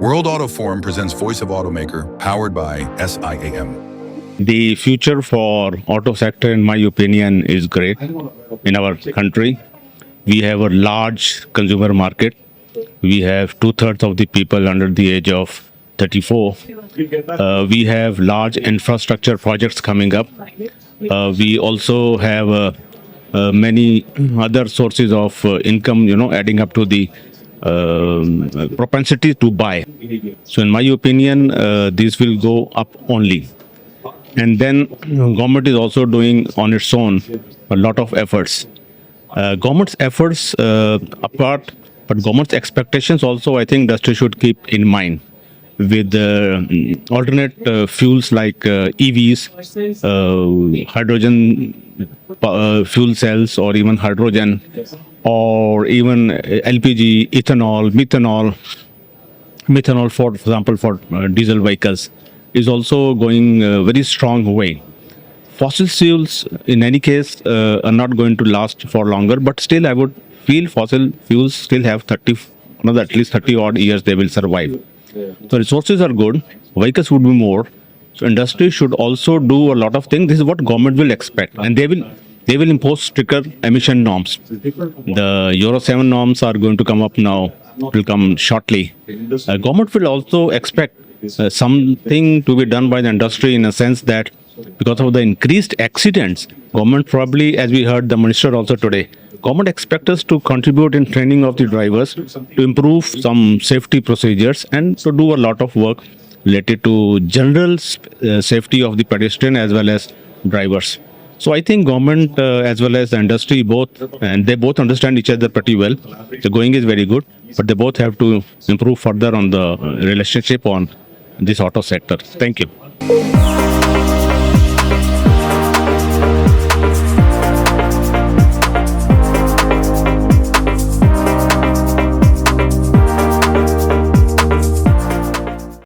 World Auto Forum presents Voice of Automaker, powered by SIAM. The future for auto sector, in my opinion, is great in our country. We have a large consumer market. We have 2/3 of the people under the age of 34. We have large infrastructure projects coming up. We also have many other sources of income, adding up to the propensity to buy. So, in my opinion, this will go up only. And then government is also doing on its own a lot of efforts. Government's efforts apart, but government's expectations also, I think industry should keep in mind with alternate fuels like EVs, hydrogen fuel cells, or even hydrogen, or even LPG, ethanol, methanol, for example, for diesel vehicles, is also going a very strong way. Fossil fuels, in any case, are not going to last for longer, but still, I would feel fossil fuels still have at least 30 odd years they will survive. So resources are good, vehicles would be more. So industry should also do a lot of things. This is what government will expect, and they will impose stricter emission norms. The Euro 7 norms are going to come up now, will come shortly. Government will also expect something to be done by the industry, in a sense that because of the increased accidents, government probably, as we heard the minister also today, government expects us to contribute in training of the drivers, to improve some safety procedures, and to do a lot of work related to general safety of the pedestrian as well as drivers. So I think government as well as the industry they both understand each other pretty well. The going is very good, but they both have to improve further on the relationship on this auto sector. Thank you.